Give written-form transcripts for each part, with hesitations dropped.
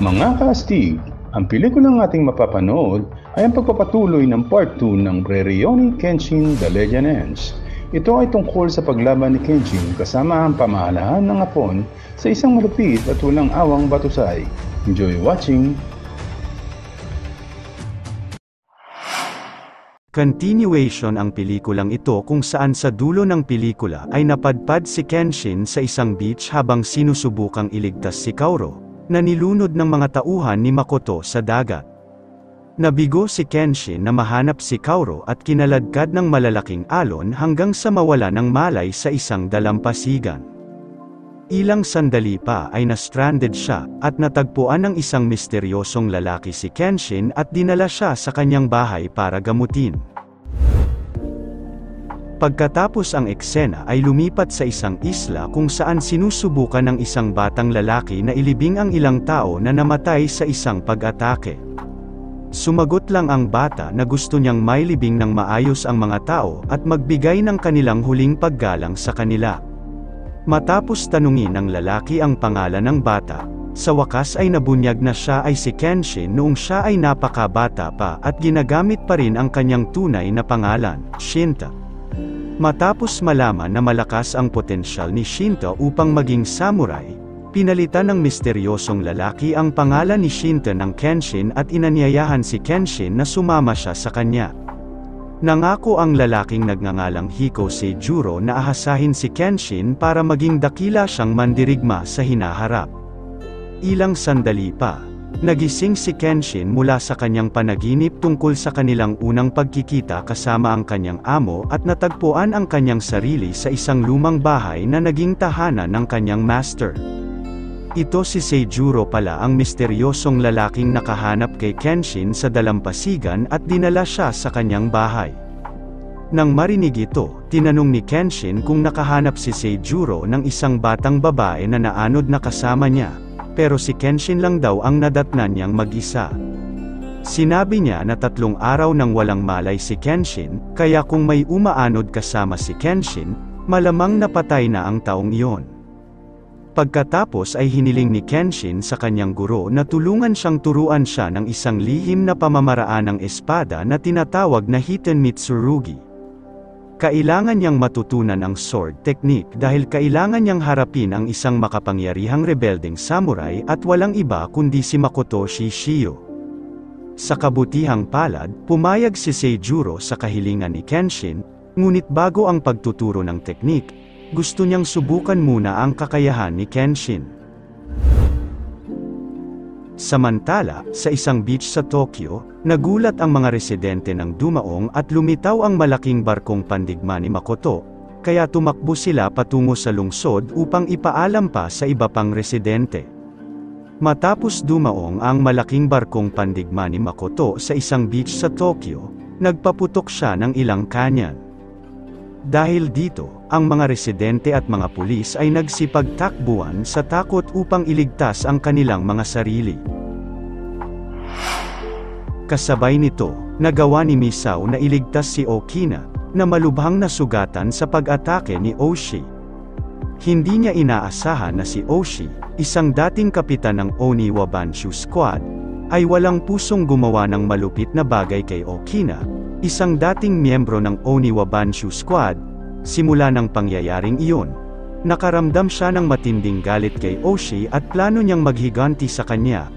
Mga kaastig, ang pelikulang ating mapapanood ay ang pagpapatuloy ng Part 2 ng Rurouni Kenshin The Legend Ends. Ito ay tungkol sa paglaban ni Kenshin kasama ang pamahalaan ng Hapon sa isang malupit at walang awang batusay. Enjoy watching! Continuation ang pelikulang ito kung saan sa dulo ng pelikula ay napadpad si Kenshin sa isang beach habang sinusubukang iligtas si Kaoru, na nilunod ng mga tauhan ni Makoto sa dagat. Nabigo si Kenshin na mahanap si Kaoru at kinaladkad ng malalaking alon hanggang sa mawala ng malay sa isang dalampasigan. Ilang sandali pa ay na-stranded siya, at natagpuan ng isang misteryosong lalaki si Kenshin at dinala siya sa kanyang bahay para gamutin. Pagkatapos ang eksena ay lumipat sa isang isla kung saan sinusubukan ng isang batang lalaki na ilibing ang ilang tao na namatay sa isang pag-atake. Sumagot lang ang bata na gusto niyang mailibing ng maayos ang mga tao at magbigay ng kanilang huling paggalang sa kanila. Matapos tanungin ng lalaki ang pangalan ng bata, sa wakas ay nabunyag na siya ay si Kenshin noong siya ay napakabata pa at ginagamit pa rin ang kanyang tunay na pangalan, Shinta. Matapos malaman na malakas ang potensyal ni Shinta upang maging samurai, pinalitan ng misteryosong lalaki ang pangalan ni Shinta ng Kenshin at inanyayahan si Kenshin na sumama siya sa kanya. Nangako ang lalaking nagngangalang Hiko Seijuro na ahasahin si Kenshin para maging dakila siyang mandirigma sa hinaharap. Ilang sandali pa, nagising si Kenshin mula sa kanyang panaginip tungkol sa kanilang unang pagkikita kasama ang kanyang amo at natagpuan ang kanyang sarili sa isang lumang bahay na naging tahanan ng kanyang master. Ito si Seijuro pala ang misteryosong lalaking nakahanap kay Kenshin sa dalampasigan at dinala siya sa kanyang bahay. Nang marinig ito, tinanong ni Kenshin kung nakahanap si Seijuro ng isang batang babae na naanod na kasama niya, pero si Kenshin lang daw ang nadatnan niyang mag-isa. Sinabi niya na 3 araw nang walang malay si Kenshin, kaya kung may umaanod kasama si Kenshin, malamang napatay na ang taong iyon. Pagkatapos ay hiniling ni Kenshin sa kanyang guro na tulungan siyang turuan siya ng isang lihim na pamamaraan ng espada na tinatawag na Hiten Mitsurugi. Kailangan niyang matutunan ang sword technique dahil kailangan niyang harapin ang isang makapangyarihang rebelding samurai at walang iba kundi si Makoto Shishio. Sa kabutihang palad, pumayag si Seijuro sa kahilingan ni Kenshin, ngunit bago ang pagtuturo ng teknik, gusto niyang subukan muna ang kakayahan ni Kenshin. Samantala, sa isang beach sa Tokyo, nagulat ang mga residente ng Dumaong at lumitaw ang malaking barkong pandigma ni Makoto, kaya tumakbo sila patungo sa lungsod upang ipaalam pa sa iba pang residente. Matapos dumaong ang malaking barkong pandigma ni Makoto sa isang beach sa Tokyo, nagpaputok siya ng ilang kanyan. Dahil dito, ang mga residente at mga pulis ay nagsipagtakbuhan sa takot upang iligtas ang kanilang mga sarili. Kasabay nito, nagawa ni Misao na iligtas si Okina, na malubhang nasugatan sa pag-atake ni Oshi. Hindi niya inaasahan na si Oshi, isang dating kapitan ng Oniwa Banshu Squad, ay walang pusong gumawa ng malupit na bagay kay Okina, isang dating miyembro ng Oniwa Banshu Squad. Simula ng pangyayaring iyon, nakaramdam siya ng matinding galit kay Oshi at plano niyang maghiganti sa kanya.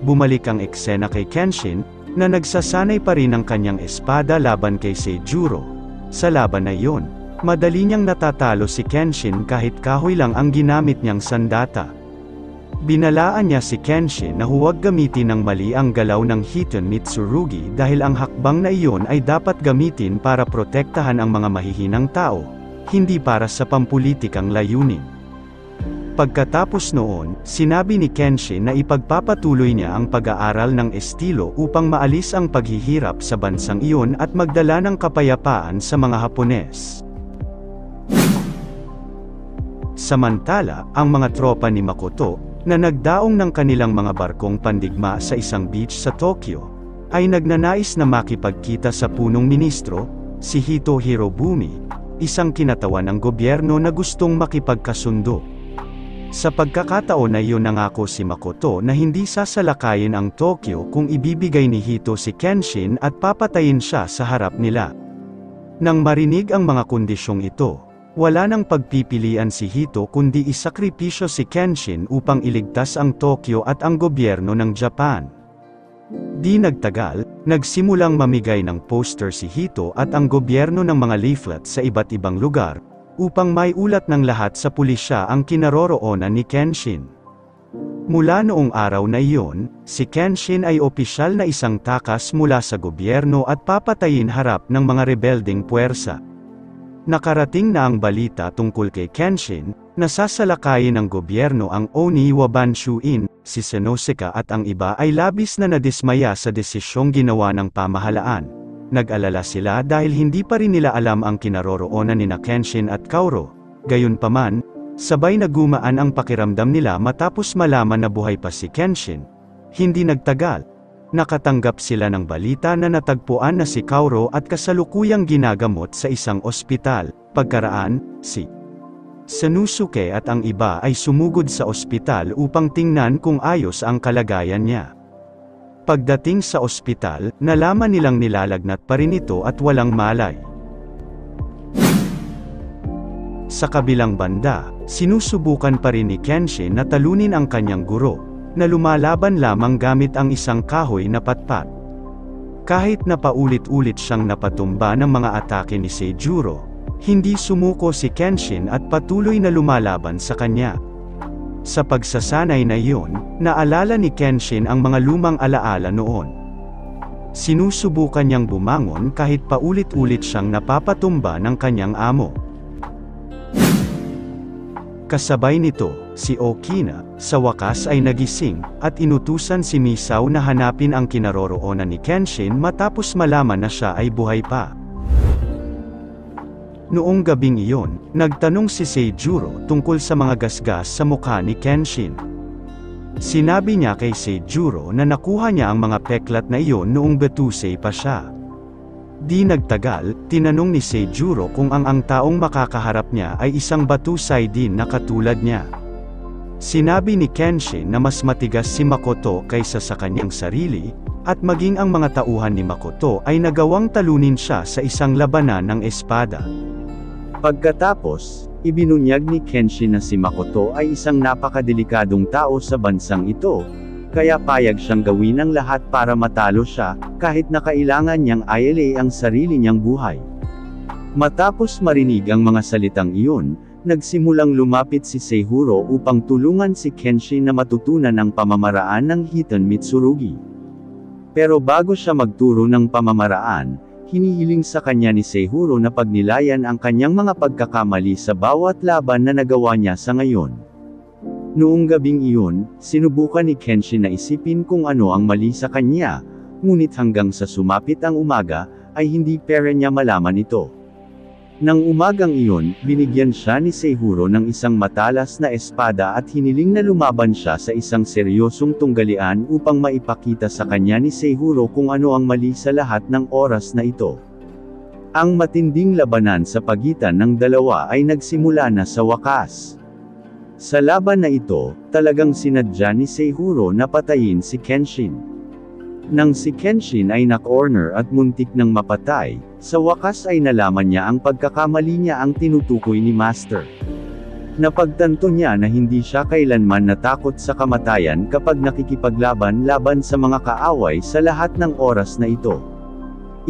Bumalik ang eksena kay Kenshin, na nagsasanay pa rin ang kanyang espada laban kay Seijuro. Sa laban na iyon, madali niyang natatalo si Kenshin kahit kahoy lang ang ginamit niyang sandata. Binalaan niya si Kenshin na huwag gamitin ng mali ang galaw ng Hiten Mitsurugi dahil ang hakbang na iyon ay dapat gamitin para protektahan ang mga mahihinang tao, hindi para sa pampulitikang layunin. Pagkatapos noon, sinabi ni Kenshin na ipagpapatuloy niya ang pag-aaral ng estilo upang maalis ang paghihirap sa bansang iyon at magdala ng kapayapaan sa mga Hapones. Samantala, ang mga tropa ni Makoto, na nagdaong ng kanilang mga barkong pandigma sa isang beach sa Tokyo, ay nagnanais na makipagkita sa punong ministro, si Hito Hirobumi, isang kinatawan ng gobyerno na gustong makipagkasundo. Sa pagkakataon na iyon nangako si Makoto na hindi sasalakayin ang Tokyo kung ibibigay ni Hito si Kenshin at papatayin siya sa harap nila. Nang marinig ang mga kondisyong ito, wala nang pagpipilian si Hito kundi isakripisyo si Kenshin upang iligtas ang Tokyo at ang gobyerno ng Japan. Di nagtagal, nagsimulang mamigay ng poster si Hito at ang gobyerno ng mga leaflet sa iba't ibang lugar, upang maiulat ng lahat sa pulisya ang kinaroroonan ni Kenshin. Mula noong araw na iyon, si Kenshin ay opisyal na isang takas mula sa gobyerno at papatayin harap ng mga rebelding puwersa. Nakarating na ang balita tungkol kay Kenshin, na sasalakayin ng gobyerno ang Oni Wabanshuin, si Senoseka at ang iba ay labis na nadismaya sa desisyong ginawa ng pamahalaan. Nag-alala sila dahil hindi pa rin nila alam ang kinaroroonan nina Kenshin at Kaoru. Gayunpaman, sabay na gumaan ang pakiramdam nila matapos malaman na buhay pa si Kenshin. Hindi nagtagal, nakatanggap sila ng balita na natagpuan na si Kaoru at kasalukuyang ginagamot sa isang ospital. Pagkaraan, si Sanosuke at ang iba ay sumugod sa ospital upang tingnan kung ayos ang kalagayan niya. Pagdating sa ospital, nalaman nilang nilalagnat pa rin ito at walang malay. Sa kabilang banda, sinusubukan pa rin ni Kenshin na talunin ang kanyang guro, na lumalaban lamang gamit ang isang kahoy na patpat. Kahit na paulit-ulit siyang napatumba ng mga atake ni Seijuro, hindi sumuko si Kenshin at patuloy na lumalaban sa kanya. Sa pagsasanay na iyon, naalala ni Kenshin ang mga lumang alaala noon. Sinusubukan niyang bumangon kahit paulit-ulit siyang napapatumba ng kanyang amo. Kasabay nito, si Okina, sa wakas ay nagising, at inutusan si Misao na hanapin ang kinaroroonan ni Kenshin matapos malaman na siya ay buhay pa. Noong gabing iyon, nagtanong si Seijuro tungkol sa mga gasgas sa mukha ni Kenshin. Sinabi niya kay Seijuro na nakuha niya ang mga peklat na iyon noong Betusei pa siya. Di nagtagal, tinanong ni Seijuro kung ang taong makakaharap niya ay isang Batusei din na katulad niya. Sinabi ni Kenshin na mas matigas si Makoto kaysa sa kanyang sarili, at maging ang mga tauhan ni Makoto ay nagawang talunin siya sa isang labanan ng espada. Pagkatapos, ibinunyag ni Kenshin na si Makoto ay isang napakadelikadong tao sa bansang ito, kaya payag siyang gawin ang lahat para matalo siya, kahit na kailangan niyang ialay ang sarili niyang buhay. Matapos marinig ang mga salitang iyon, nagsimulang lumapit si Seijuro upang tulungan si Kenshin na matutunan ang pamamaraan ng Hiton Mitsurugi. Pero bago siya magturo ng pamamaraan, hinihiling sa kanya ni Seijuro na pagnilayan ang kanyang mga pagkakamali sa bawat laban na nagawa niya sa ngayon. Noong gabing iyon, sinubukan ni Kenshin na isipin kung ano ang mali sa kanya, ngunit hanggang sa sumapit ang umaga, ay hindi pera niya malaman ito. Nang umagang iyon, binigyan siya ni Seijuro ng isang matalas na espada at hiniling na lumaban siya sa isang seryosong tunggalian upang maipakita sa kanya ni Seijuro kung ano ang mali sa lahat ng oras na ito. Ang matinding labanan sa pagitan ng dalawa ay nagsimula na sa wakas. Sa laban na ito, talagang sinadya ni Seijuro na patayin si Kenshin. Nang si Kenshin ay na-corner at muntik ng mapatay, sa wakas ay nalaman niya ang pagkakamali niya ang tinutukoy ni Master. Napagtanto niya na hindi siya kailanman natakot sa kamatayan kapag nakikipaglaban-laban sa mga kaaway sa lahat ng oras na ito.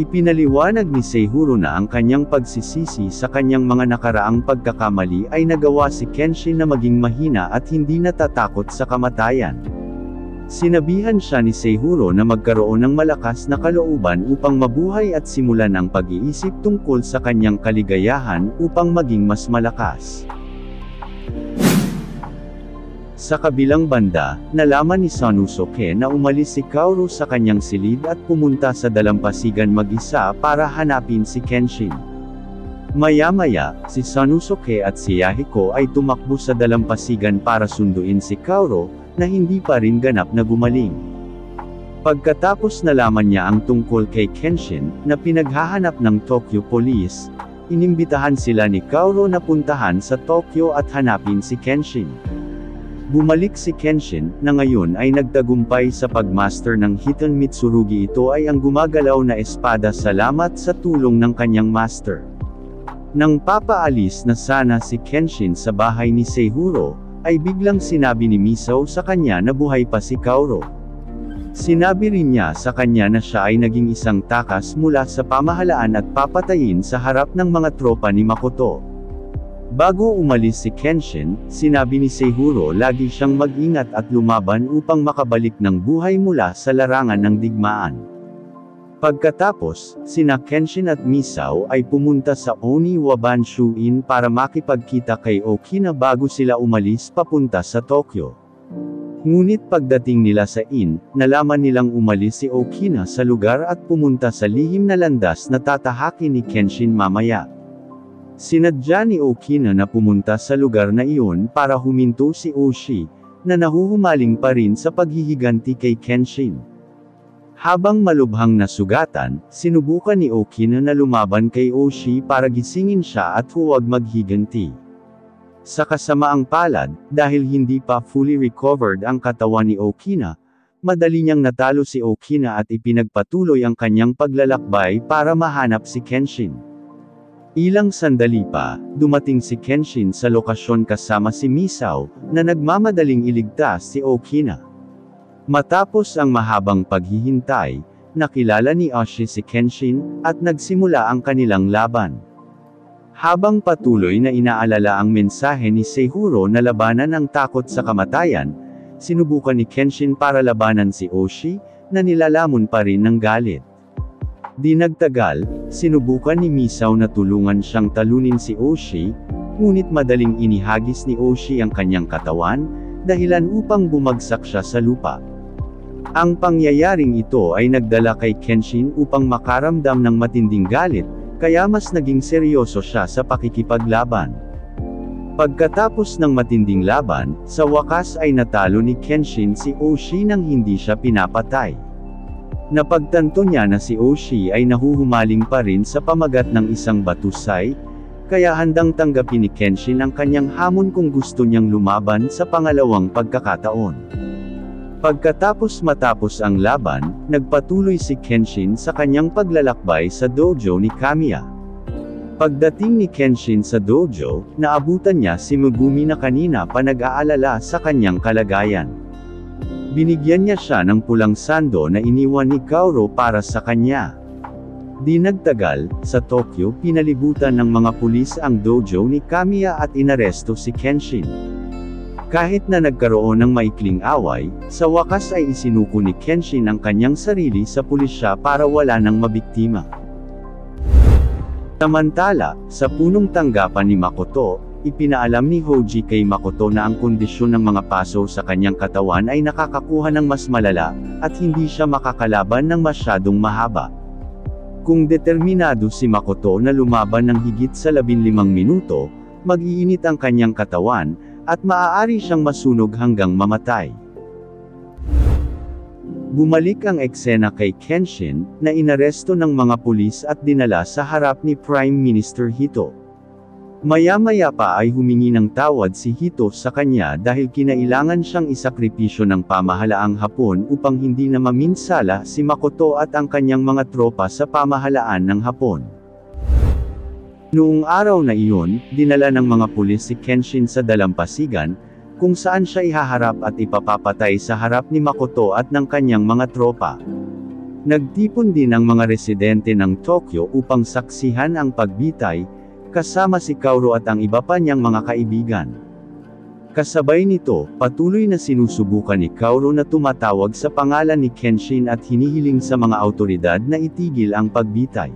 Ipinaliwanag ni Seijuro na ang kanyang pagsisisi sa kanyang mga nakaraang pagkakamali ay nagawa si Kenshin na maging mahina at hindi natatakot sa kamatayan. Sinabihan siya ni Seijuro na magkaroon ng malakas na kalooban upang mabuhay at simulan ang pag-iisip tungkol sa kanyang kaligayahan upang maging mas malakas. Sa kabilang banda, nalaman ni Sanosuke na umalis si Kaoru sa kanyang silid at pumunta sa dalampasigan mag-isa para hanapin si Kenshin. Maya-maya, si Sanosuke at si Yahiko ay tumakbo sa dalampasigan para sunduin si Kaoru, na hindi pa rin ganap na gumaling. Pagkatapos nalaman niya ang tungkol kay Kenshin, na pinaghahanap ng Tokyo Police, inimbitahan sila ni Kaoru na puntahan sa Tokyo at hanapin si Kenshin. Bumalik si Kenshin, na ngayon ay nagtagumpay sa pagmaster ng Hiton Mitsurugi. Ito ay ang gumagalaw na espada salamat sa tulong ng kanyang master. Nang papaalis na sana si Kenshin sa bahay ni Seihuro, ay biglang sinabi ni Misao sa kanya na buhay pa si Kaoru. Sinabi rin niya sa kanya na siya ay naging isang takas mula sa pamahalaan at papatayin sa harap ng mga tropa ni Makoto. Bago umalis si Kenshin, sinabi ni Seihuro lagi siyang mag-ingat at lumaban upang makabalik ng buhay mula sa larangan ng digmaan. Pagkatapos, sina Kenshin at Misao ay pumunta sa Oniwa Banshu-in para makipagkita kay Okina bago sila umalis papunta sa Tokyo. Ngunit pagdating nila sa inn, nalaman nilang umalis si Okina sa lugar at pumunta sa lihim na landas na tatahakin ni Kenshin mamaya. Sinadya ni Okina na pumunta sa lugar na iyon para huminto si Oshi, na nahuhumaling pa rin sa paghihiganti kay Kenshin. Habang malubhang nasugatan, sinubukan ni Okina na lumaban kay Oshi para gisingin siya at huwag maghiganti. Sa kasamaang palad, dahil hindi pa fully recovered ang katawan ni Okina, madali niyang natalo si Okina at ipinagpatuloy ang kanyang paglalakbay para mahanap si Kenshin. Ilang sandali pa, dumating si Kenshin sa lokasyon kasama si Misao, na nagmamadaling iligtas si Okina. Matapos ang mahabang paghihintay, nakilala ni Oshi si Kenshin, at nagsimula ang kanilang laban. Habang patuloy na inaalala ang mensahe ni Seihuro na labanan ang takot sa kamatayan, sinubukan ni Kenshin para labanan si Oshi, na nilalamon pa rin ng galit. Di nagtagal, sinubukan ni Misao na tulungan siyang talunin si Oshi, ngunit madaling inihagis ni Oshi ang kanyang katawan, dahilan upang bumagsak siya sa lupa. Ang pangyayaring ito ay nagdala kay Kenshin upang makaramdam ng matinding galit, kaya mas naging seryoso siya sa pakikipaglaban. Pagkatapos ng matinding laban, sa wakas ay natalo ni Kenshin si Oshi nang hindi siya pinapatay. Napagtanto niya na si Oshi ay nahuhumaling pa rin sa pamagat ng isang batusay, kaya handang tanggapin ni Kenshin ang kanyang hamon kung gusto niyang lumaban sa pangalawang pagkakataon. Matapos ang laban, nagpatuloy si Kenshin sa kanyang paglalakbay sa dojo ni Kamiya. Pagdating ni Kenshin sa dojo, naabutan niya si Megumi na kanina pa nag-aalala sa kanyang kalagayan. Binigyan niya siya ng pulang sando na iniwan ni Kaoru para sa kanya. Di nagtagal, sa Tokyo pinalibutan ng mga pulis ang dojo ni Kamiya at inaresto si Kenshin. Kahit na nagkaroon ng maikling away, sa wakas ay isinuko ni Kenshin ang kanyang sarili sa pulisya para wala nang mabiktima. Samantala, sa punong tanggapan ni Makoto, ipinaalam ni Hoji kay Makoto na ang kondisyon ng mga paso sa kanyang katawan ay nakakakuha ng mas malala, at hindi siya makakalaban ng masyadong mahaba. Kung determinado si Makoto na lumaban ng higit sa 15 minuto, mag-iinit ang kanyang katawan, at maaari siyang masunog hanggang mamatay. Bumalik ang eksena kay Kenshin, na inaresto ng mga pulis at dinala sa harap ni Prime Minister Hito. Maya-maya pa ay humingi ng tawad si Hito sa kanya dahil kinailangan siyang isakripisyo ng pamahalaang Hapon upang hindi na maminsala si Makoto at ang kanyang mga tropa sa pamahalaan ng Hapon. Noong araw na iyon, dinala ng mga pulis si Kenshin sa dalampasigan, kung saan siya ihaharap at ipapapatay sa harap ni Makoto at ng kanyang mga tropa. Nagtipon din ang mga residente ng Tokyo upang saksihan ang pagbitay, kasama si Kaoru at ang iba pa niyang mga kaibigan. Kasabay nito, patuloy na sinusubukan ni Kaoru na tumatawag sa pangalan ni Kenshin at hinihiling sa mga awtoridad na itigil ang pagbitay.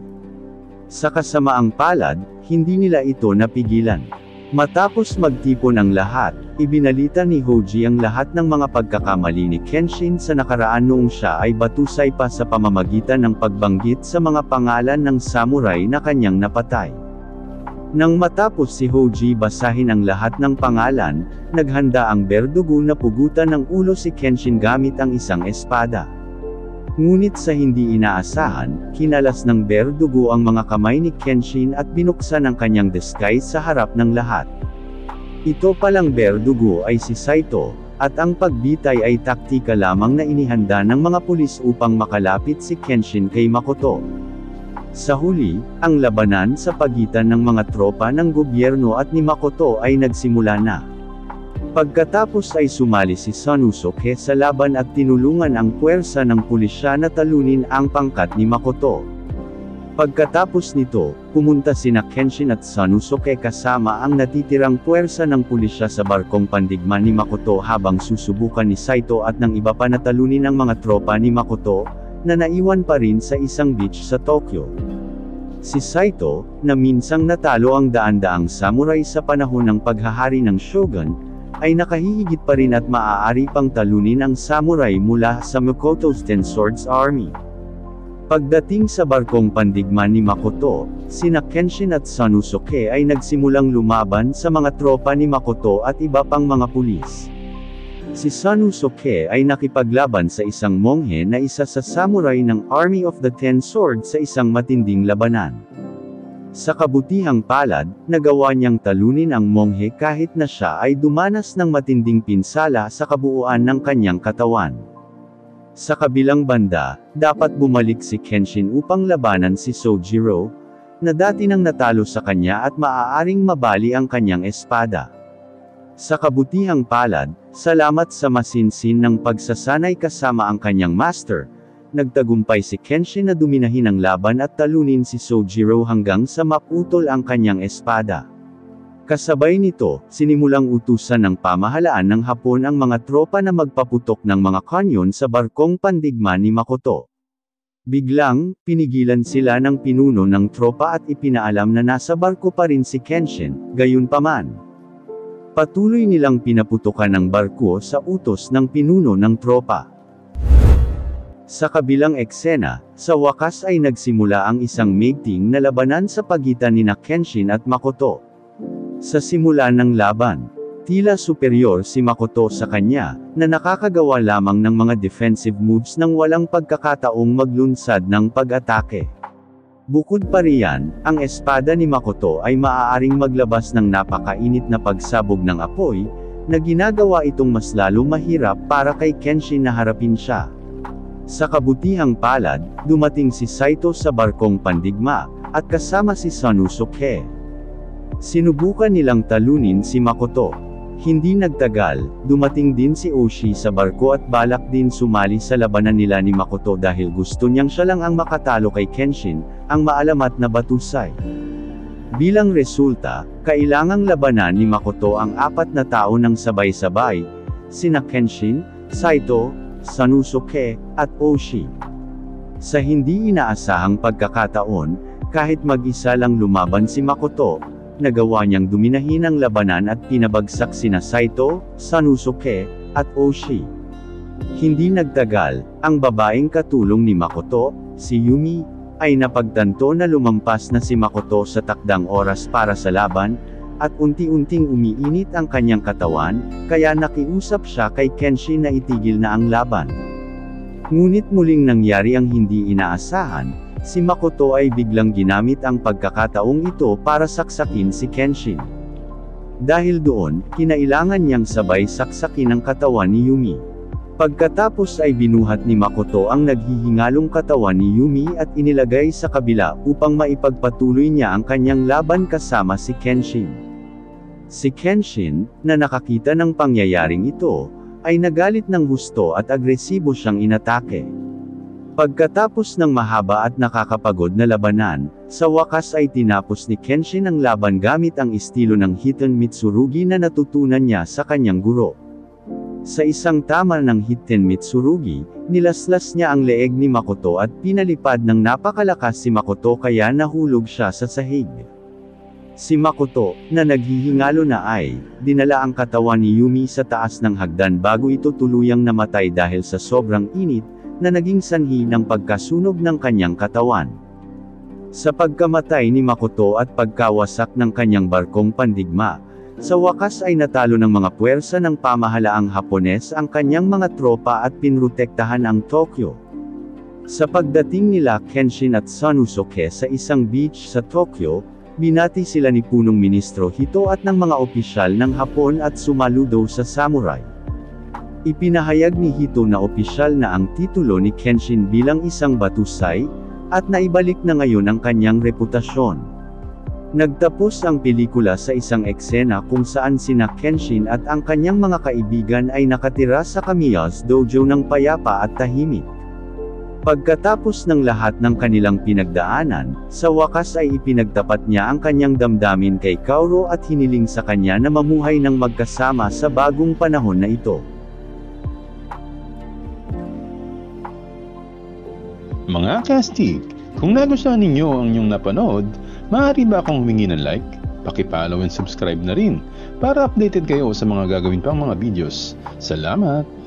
Sa kasamaang palad, hindi nila ito napigilan. Matapos magtipon ang lahat, ibinalita ni Hoji ang lahat ng mga pagkakamali ni Kenshin sa nakaraan noong siya ay batusay pa sa pamamagitan ng pagbanggit sa mga pangalan ng samurai na kanyang napatay. Nang matapos si Hoji basahin ang lahat ng pangalan, naghanda ang berdugo na pugutan ng ulo si Kenshin gamit ang isang espada. Ngunit sa hindi inaasahan, kinalas ng berdugo ang mga kamay ni Kenshin at binuksan ang kanyang disguise sa harap ng lahat. Ito palang berdugo ay si Saito, at ang pagbitay ay taktika lamang na inihanda ng mga pulis upang makalapit si Kenshin kay Makoto. Sa huli, ang labanan sa pagitan ng mga tropa ng gobyerno at ni Makoto ay nagsimula na. Pagkatapos ay sumali si Sanosuke sa laban at tinulungan ang puwersa ng pulisya na talunin ang pangkat ni Makoto. Pagkatapos nito, pumunta sina Kenshin at Sanosuke kasama ang natitirang puwersa ng pulisya sa barkong pandigma ni Makoto habang susubukan ni Saito at ng iba pa na talunin ang mga tropa ni Makoto, na naiwan pa rin sa isang beach sa Tokyo. Si Saito, na minsang natalo ang daan-daang samurai sa panahon ng paghahari ng shogun, ay nakahihigit pa rin at maaari pang talunin ang samurai mula sa Makoto's Ten Swords Army. Pagdating sa barkong pandigma ni Makoto, sina Kenshin at Sanosuke ay nagsimulang lumaban sa mga tropa ni Makoto at iba pang mga pulis. Si Sanosuke ay nakipaglaban sa isang monghe na isa sa samurai ng Army of the Ten Swords sa isang matinding labanan. Sa kabutihang palad, nagawa niyang talunin ang monghe kahit na siya ay dumanas ng matinding pinsala sa kabuuan ng kanyang katawan. Sa kabilang banda, dapat bumalik si Kenshin upang labanan si Sojiro, na dati nang natalo sa kanya at maaaring mabali ang kanyang espada. Sa kabutihang palad, salamat sa masinsin ng pagsasanay kasama ang kanyang master, nagtagumpay si Kenshin na duminahin ang laban at talunin si Sojiro hanggang sa maputol ang kanyang espada. Kasabay nito, sinimulang utusan ng pamahalaan ng Hapon ang mga tropa na magpaputok ng mga kanyon sa barkong pandigma ni Makoto. Biglang, pinigilan sila ng pinuno ng tropa at ipinaalam na nasa barko pa rin si Kenshin, gayunpaman. Patuloy nilang pinaputukan ang barko sa utos ng pinuno ng tropa. Sa kabilang eksena, sa wakas ay nagsimula ang isang maigting na labanan sa pagitan nina Kenshin at Makoto. Sa simula ng laban, tila superior si Makoto sa kanya, na nakakagawa lamang ng mga defensive moves nang walang pagkakataong maglunsad ng pag-atake. Bukod pa riyan, ang espada ni Makoto ay maaaring maglabas ng napakainit na pagsabog ng apoy, na ginagawa itong mas lalo mahirap para kay Kenshin na harapin siya. Sa kabutihang palad, dumating si Saito sa barkong pandigma, at kasama si Sanosuke. Sinubukan nilang talunin si Makoto. Hindi nagtagal, dumating din si Oshi sa barko at balak din sumali sa labanan nila ni Makoto dahil gusto niyang siya lang ang makatalo kay Kenshin, ang maalamat na batusay. Bilang resulta, kailangang labanan ni Makoto ang 4 na tao ng sabay-sabay, sina Kenshin, Saito, Sanosuke, at Oshi. Sa hindi inaasahang pagkakataon, kahit mag-isa lang lumaban si Makoto, nagawa niyang duminahin ang labanan at pinabagsak sina Saito, Sanosuke, at Oshi. Hindi nagtagal, ang babaeng katulong ni Makoto, si Yumi, ay napagtanto na lumampas na si Makoto sa takdang oras para sa laban, at unti-unting umiinit ang kanyang katawan, kaya nakiusap siya kay Kenshin na itigil na ang laban. Ngunit muling nangyari ang hindi inaasahan. Si Makoto ay biglang ginamit ang pagkakataong ito para saksakin si Kenshin. Dahil doon, kinailangan niyang sabay saksakin ang katawan ni Yumi. Pagkatapos ay binuhat ni Makoto ang naghihingalong katawan ni Yumi at inilagay sa kabila upang maipagpatuloy niya ang kanyang laban kasama si Kenshin. Si Kenshin, na nakakita ng pangyayaring ito, ay nagalit ng husto at agresibo siyang inatake. Pagkatapos ng mahaba at nakakapagod na labanan, sa wakas ay tinapos ni Kenshin ang laban gamit ang estilo ng Hiten Mitsurugi na natutunan niya sa kanyang guro. Sa isang tama ng Hiten Mitsurugi, nilaslas niya ang leeg ni Makoto at pinalipad ng napakalakas si Makoto kaya nahulog siya sa sahig. Si Makoto, na naghihingalo na ay, dinala ang katawan ni Yumi sa taas ng hagdan bago ito tuluyang namatay dahil sa sobrang init, na naging sanhi ng pagkasunog ng kanyang katawan. Sa pagkamatay ni Makoto at pagkawasak ng kanyang barkong pandigma, sa wakas ay natalo ng mga puwersa ng pamahalaang Hapones ang kanyang mga tropa at pinrotektahan ang Tokyo. Sa pagdating nila Kenshin at Sanosuke sa isang beach sa Tokyo, Binati sila ni punong ministro Hito at ng mga opisyal ng Hapon at sumaludo sa samurai. Ipinahayag ni Hito na opisyal na ang titulo ni Kenshin bilang isang batusay, at naibalik na ngayon ang kanyang reputasyon. Nagtapos ang pelikula sa isang eksena kung saan sina Kenshin at ang kanyang mga kaibigan ay nakatira sa Kamiya's Dojo ng payapa at tahimik. Pagkatapos ng lahat ng kanilang pinagdaanan, sa wakas ay ipinagtapat niya ang kanyang damdamin kay Kaoru at hiniling sa kanya na mamuhay ng magkasama sa bagong panahon na ito. Mga kastig, kung nagustuhan ninyo ang inyong napanood, maaari ba akong humingi ng like? Paki-follow and subscribe na rin para updated kayo sa mga gagawin pang mga videos. Salamat!